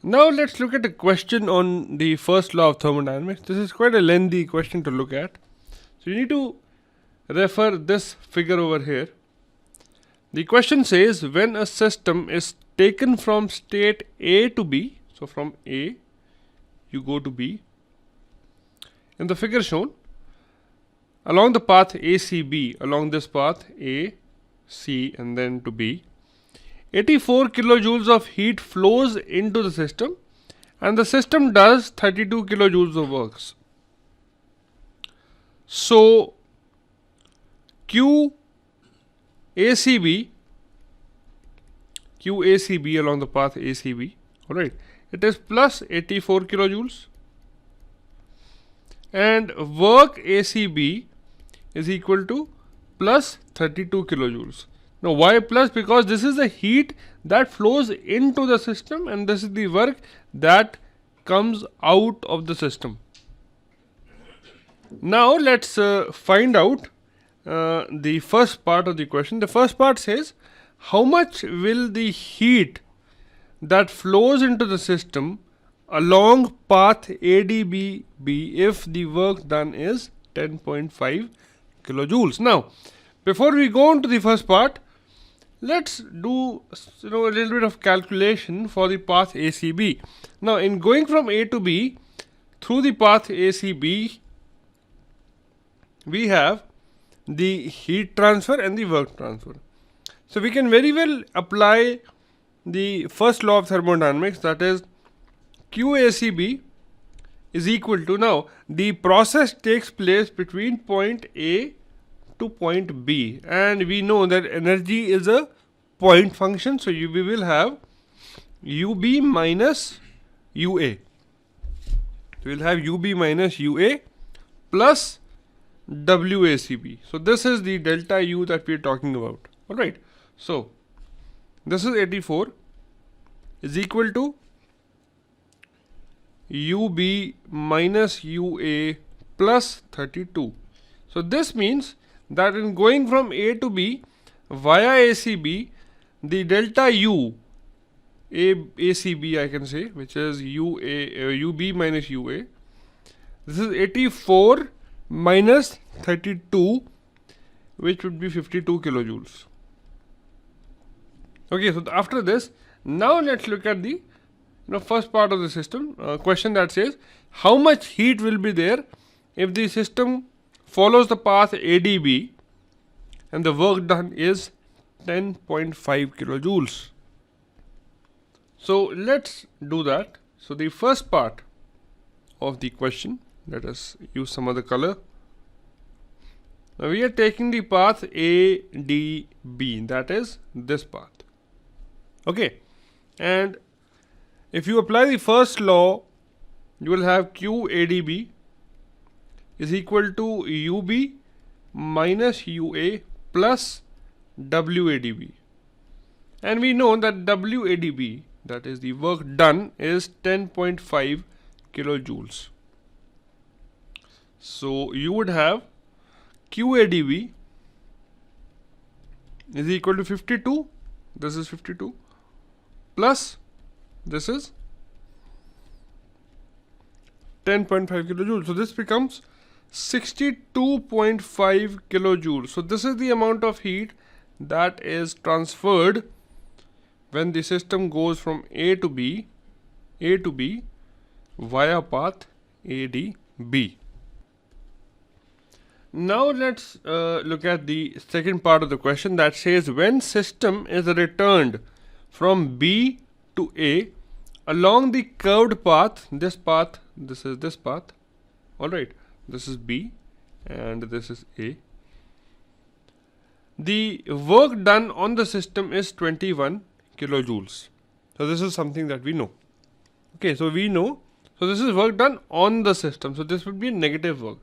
Now let's look at a question on the first law of thermodynamics. This is quite a lengthy question to look at. So you need to refer this figure over here. The question says when a system is taken from state A to B, so from A you go to B, in the figure shown, along the path ACB, along this path A, C and then to B, 84 kilojoules of heat flows into the system and the system does 32 kilojoules of works. So QACB along the path ACB, alright, it is plus 84 kilojoules, and work ACB is equal to plus 32 kilojoules. Now why plus? Because this is the heat that flows into the system and this is the work that comes out of the system. Now let's find out the first part of the question. The first part says how much will the heat that flows into the system along path ADB be if the work done is 10.5 kilojoules. Now before we go on to the first part, let's do a little bit of calculation for the path ACB. Now in going from A to B through the path ACB, we have the heat transfer and the work transfer. So we can very well apply the first law of thermodynamics, that is QACB is equal to, now the process takes place between point A to point B and we know that energy is a point function, so we will have UB minus UA. We will have UB minus UA plus WACB. So this is the delta U that we are talking about. Alright. So this is 84 is equal to UB minus UA plus 32. So this means that in going from A to B via ACB, the delta U ACB I can say, which is UB minus UA, this is 84 minus 32, which would be 52 kilojoules. Okay, so after this, now let's look at the first part of the system question that says how much heat will be there if the system follows the path ADB and the work done is 10.5 kilojoules. So let's do that. So the first part of the question, let us use some other color. Now we are taking the path ADB, that is this path. Okay, and if you apply the first law, you will have QADB is equal to UB minus UA plus WADB, and we know that WADB, that is the work done, is 10.5 kilojoules. So you would have QADB is equal to 52, this is 52, plus this is 10.5 kilojoules. So this becomes 62.5 kilojoules. So this is the amount of heat that is transferred when the system goes from A to B via path ADB. Now let's look at the second part of the question that says when system is returned from B to A along the curved path, this is this path, alright, this is B and this is A, the work done on the system is 21 kilojoules. So this is something that we know. Okay, so we know, so this is work done on the system, so this would be negative work.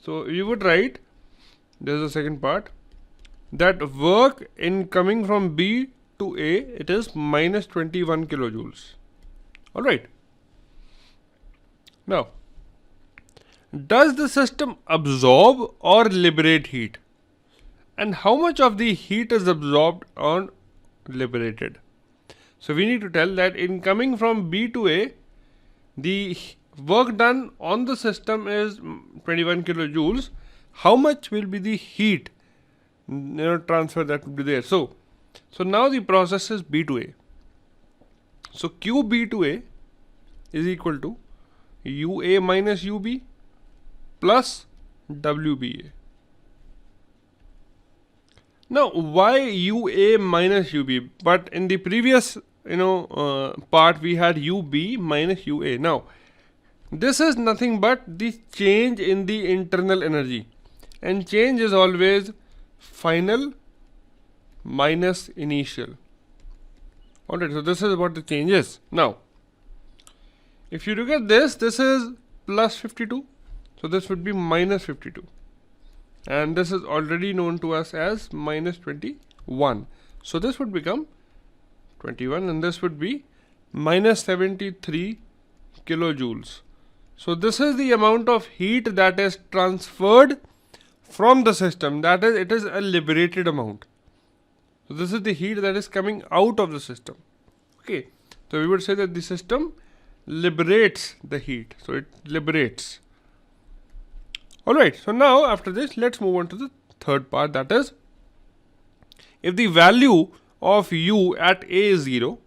So you would write, there is the second part, that work in coming from B to A, it is minus 21 kilojoules. Alright. Now, does the system absorb or liberate heat? And how much of the heat is absorbed or liberated? So we need to tell that in coming from B to A, the work done on the system is 21 kilojoules. How much will be the heat transfer that will be there? So now the process is B to A. So QB to A is equal to UA minus UB plus WBA. Now, why UA minus UB? But in the previous part we had UB minus UA. Now, this is nothing but the change in the internal energy, and change is always final minus initial. Alright, so this is what the change is. Now, if you look at this, this is plus 52, so this would be minus 52, and this is already known to us as minus 21. So this would become 21, and this would be minus 73 kilojoules. So this is the amount of heat that is transferred from the system. That is, it is a liberated amount. So this is the heat that is coming out of the system. Okay, so we would say that the system liberates the heat. So it liberates. Alright, so now after this, let's move on to the third part, that is, if the value of U at A is 0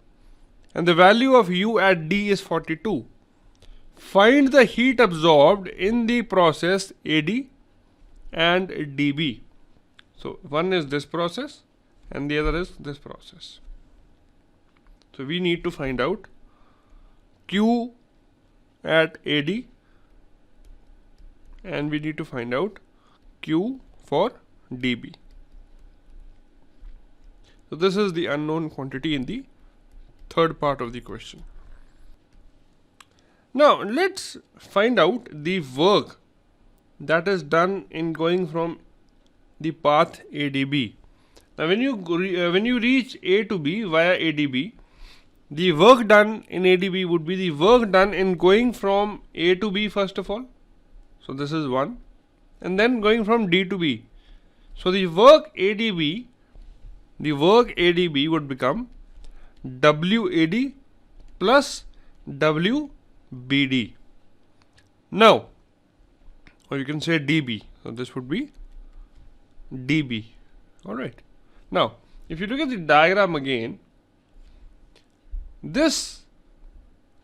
and the value of U at D is 42, find the heat absorbed in the process AD and DB. So one is this process and the other is this process. So we need to find out Q at AD and we need to find out Q for DB. So this is the unknown quantity in the third part of the question. Now let's find out the work that is done in going from the path ADB. Now when you reach A to B via ADB, the work done in ADB would be the work done in going from A to B first of all. So this is 1, and then going from D to B. So the work ADB would become WAD plus WBD. Now, or you can say DB. So this would be DB. Alright. Now, if you look at the diagram again, this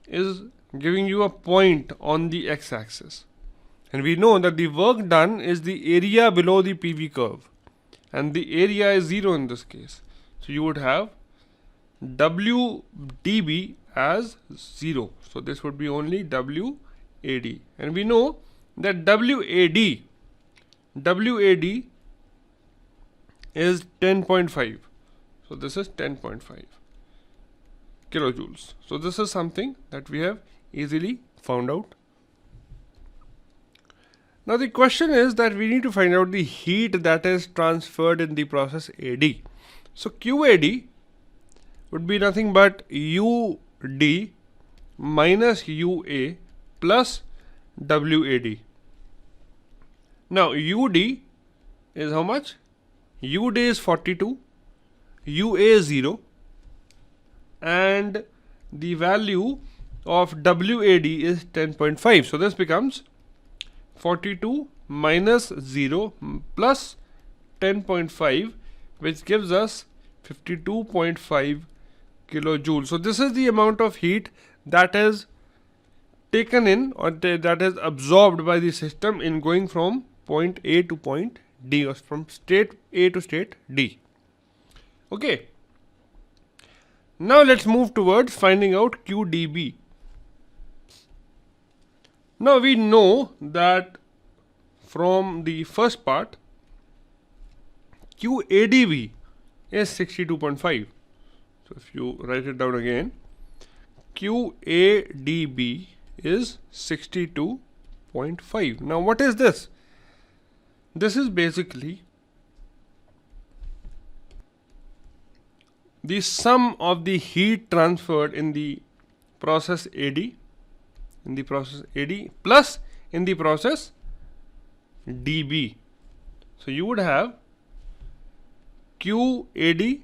is giving you a point on the x-axis. And we know that the work done is the area below the PV curve. And the area is 0 in this case. So you would have WDB as 0. So this would be only WAD. And we know that WAD is 10.5. So this is 10.5 kilojoules. So this is something that we have easily found out. Now the question is that we need to find out the heat that is transferred in the process AD. So QAD would be nothing but UD minus UA plus WAD. Now UD is how much? UD is 42, UA is 0, and the value of WAD is 10.5. So this becomes 42 minus 0 plus 10.5, which gives us 52.5 kilojoules. So this is the amount of heat that is taken in, or that is absorbed by the system in going from point A to point D, or from state A to state D. Okay. Now let's move towards finding out QDB. Now we know that from the first part, QADB is 62.5. So if you write it down again, QADB is 62.5. Now what is this? This is basically the sum of the heat transferred in the process AD, plus in the process DB. So you would have QAD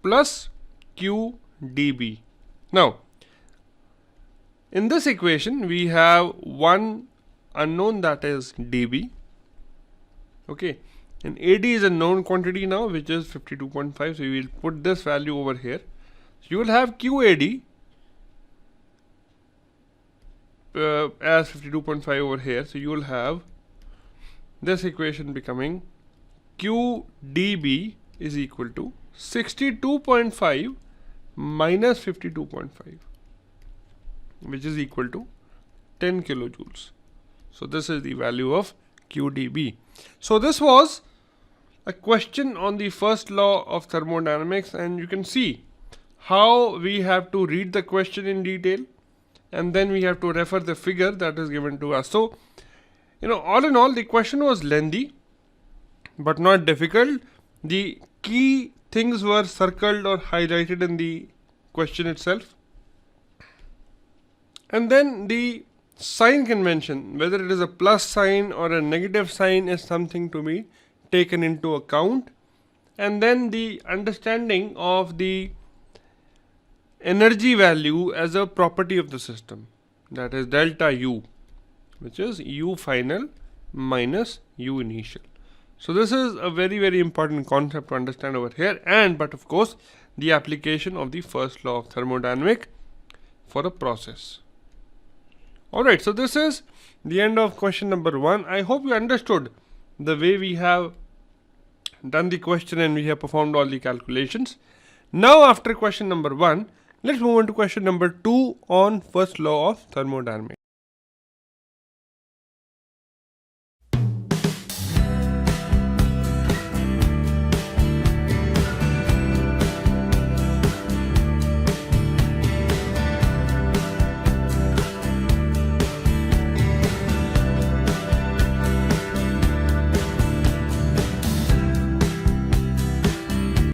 plus QDB. Now, in this equation, we have one unknown, that is dB. Okay, and AD is a known quantity now, which is 52.5. So we will put this value over here. So you will have QAD as 52.5 over here. So you will have this equation becoming QDB is equal to 62.5 minus 52.5, which is equal to 10 kilojoules. So this is the value of QDB. So this was a question on the first law of thermodynamics, and you can see how we have to read the question in detail, and then we have to refer the figure that is given to us. So, all in all, the question was lengthy but not difficult. The key things were circled or highlighted in the question itself, and then the sign convention, whether it is a plus sign or a negative sign, is something to be taken into account, and then the understanding of the energy value as a property of the system, that is delta U, which is U final minus U initial. So this is a very, very important concept to understand over here, but of course the application of the first law of thermodynamics for a process. Alright, so this is the end of question number 1. I hope you understood the way we have done the question and we have performed all the calculations. Now, after question number 1, let's move on to question number 2 on first law of thermodynamics.